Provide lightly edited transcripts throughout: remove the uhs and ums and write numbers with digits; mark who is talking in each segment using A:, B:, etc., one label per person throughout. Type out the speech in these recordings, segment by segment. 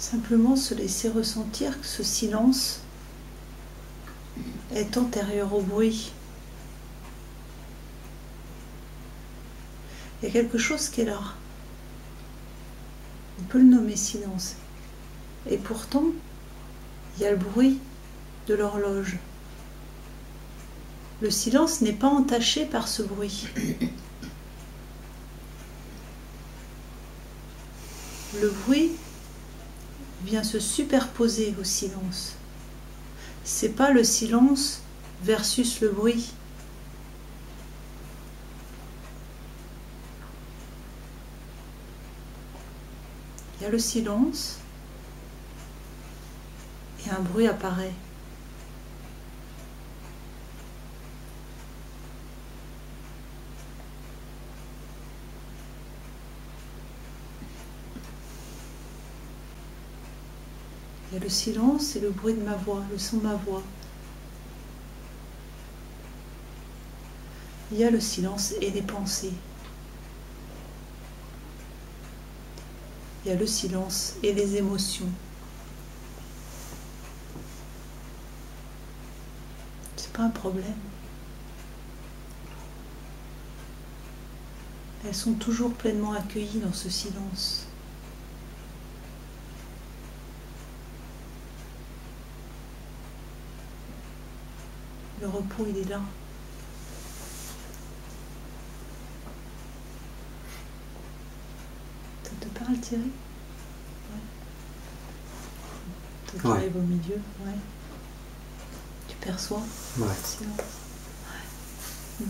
A: Simplement se laisser ressentir que ce silence est antérieur au bruit. Il y a quelque chose qui est là. On peut le nommer silence. Et pourtant, il y a le bruit de l'horloge. Le silence n'est pas entaché par ce bruit. Le bruit vient se superposer au silence. C'est pas le silence versus le bruit. Il y a le silence et un bruit apparaît. Il y a le silence et le bruit de ma voix, le son de ma voix. Il y a le silence et les pensées. Il y a le silence et les émotions. C'est pas un problème. Elles sont toujours pleinement accueillies dans ce silence. Le repos, il est là. Ça te parle, Thierry? Ouais. Toi qui arrives au milieu, ouais. Tu perçois?
B: Ouais.
A: Silence. Ouais.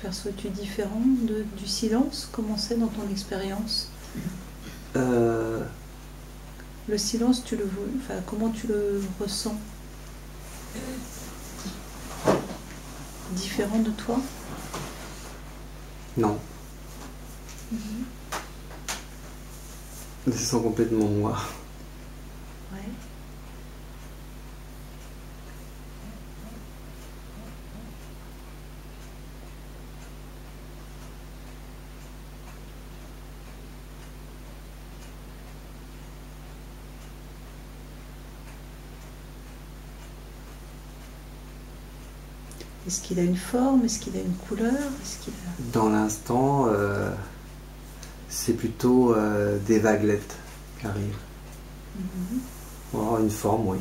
A: Perçois-tu différent du silence? Comment c'est dans ton expérience? Le silence, comment tu le ressens? Différent de toi?
B: Non. Je sens complètement moi.
A: Ouais. Est-ce qu'il a une forme? Est-ce qu'il a une couleur?
B: Dans l'instant, c'est plutôt des vaguelettes qui arrivent. On va avoir une forme, oui.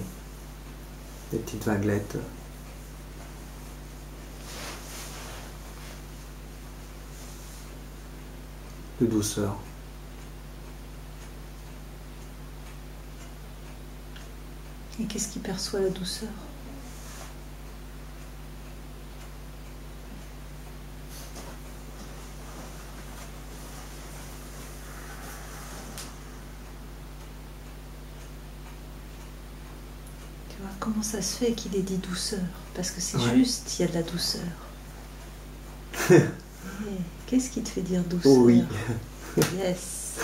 B: Des petites vaguelettes. De douceur.
A: Et qu'est-ce qui perçoit la douceur? Comment ça se fait qu'il ait dit douceur? Parce que c'est juste, il y a de la douceur. Qu'est-ce qui te fait dire douceur?
B: Oh oui.
A: Yes.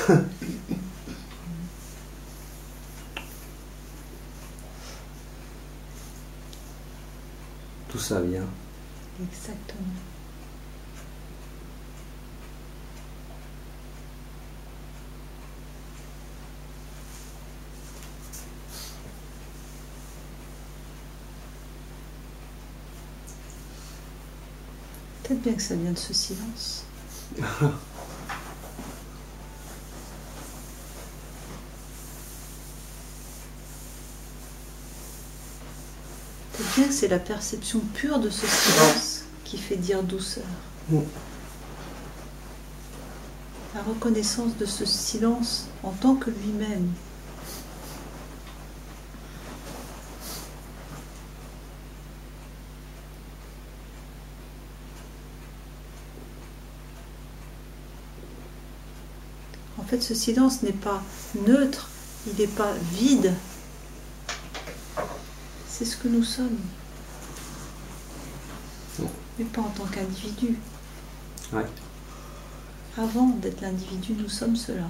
B: Tout ça vient.
A: Exactement. Peut-être bien que ça vient de ce silence. Peut-être bien que c'est la perception pure de ce silence qui fait dire douceur. La reconnaissance de ce silence en tant que lui-même. En fait, ce silence n'est pas neutre, il n'est pas vide. C'est ce que nous sommes. Mais pas en tant qu'individu.
B: Ouais.
A: Avant d'être l'individu, nous sommes cela.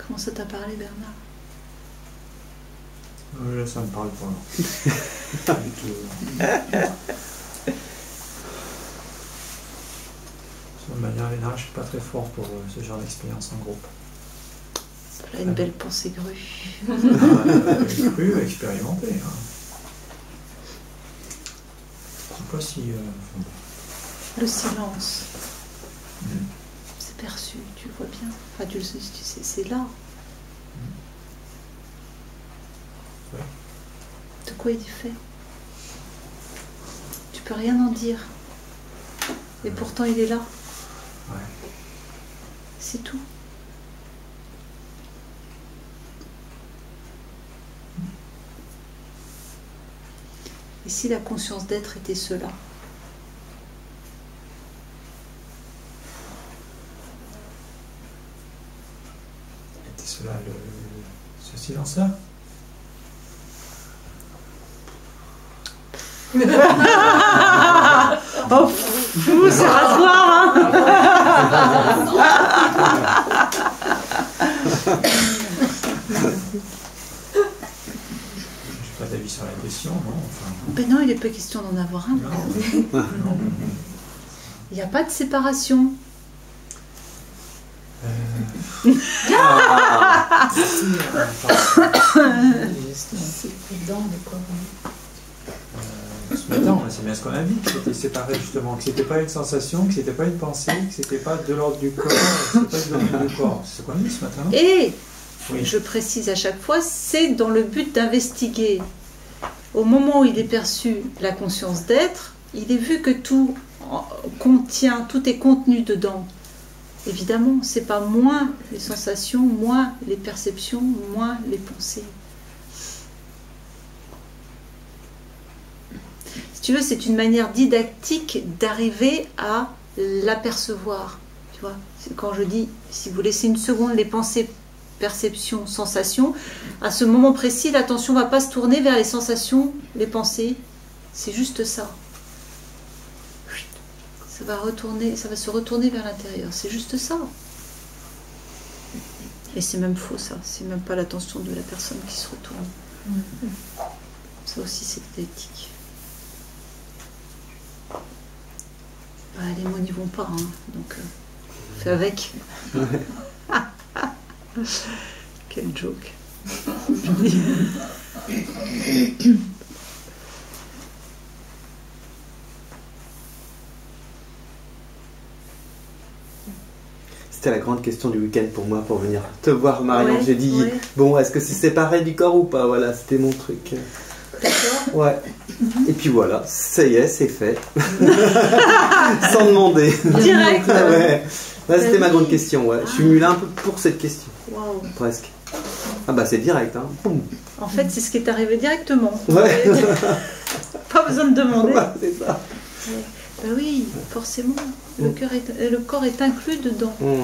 A: Comment ça t'a parlé, Bernard?
C: Là, ça me parle pas. Pas du tout. De manière générale, je suis pas très fort pour ce genre d'expérience en groupe.
A: Voilà une belle pensée grue.
C: Cru, expérimenté. Hein. Je sais pas si...
A: Le silence. C'est perçu, tu le vois bien. Enfin, tu sais, c'est là.
C: Ouais.
A: De quoi il est fait? Tu peux rien en dire. Et pourtant, il est là.
C: Ouais.
A: C'est tout. Et si la conscience d'être était cela?
C: Était cela ce silence-là?
A: Oh, fou, c'est rasoir, hein.
C: J'ai pas d'avis sur la question, non enfin...
A: Ben non, il n'est pas question d'en avoir un.
C: Non.
A: Il n'y a pas de séparation.
C: Ce matin, c'est bien ce qu'on a dit, que c'était séparé justement, que c'était pas une sensation, que c'était pas une pensée, que c'était pas de l'ordre du corps, que c'était pas de l'ordre du corps. C'est ce qu'on a dit ce matin, non?
A: Et,
C: oui.
A: Je précise à chaque fois, c'est dans le but d'investiguer. Au moment où il est perçu la conscience d'être, il est vu que tout contient, tout est contenu dedans. Évidemment, c'est pas moins les sensations, moins les perceptions, moins les pensées. Si tu veux, c'est une manière didactique d'arriver à l'apercevoir. Tu vois, quand je dis, si vous laissez une seconde les pensées, perceptions, sensations, à ce moment précis, l'attention ne va pas se tourner vers les sensations, les pensées. C'est juste ça. Ça va se retourner vers l'intérieur. C'est juste ça. Et c'est même faux, ça. C'est même pas l'attention de la personne qui se retourne. Ça aussi, c'est didactique. Bah, les mots n'y vont pas, hein. Donc fais avec. Quel joke.
B: C'était la grande question du week-end pour moi, pour venir te voir, Marion.
A: Ouais,
B: J'ai dit,
A: ouais.
B: bon, est-ce que c'est séparé du corps ou pas? Voilà, c'était mon truc.
A: D'accord.
B: Ouais. Et puis voilà, ça y est, c'est fait. Sans demander.
A: Direct.
B: Ouais. Là, c'était ma grande
A: Oui.
B: question. Ouais. Je suis venu là un peu pour cette question.
A: Waouh.
B: Presque. Ah bah c'est direct. Hein. Boum.
A: En fait, c'est ce qui est arrivé directement.
B: Ouais.
A: Pas besoin de demander.
B: Ouais, c'est ça.
A: Ouais. Ben oui, forcément. Le corps est inclus dedans.
B: Mmh.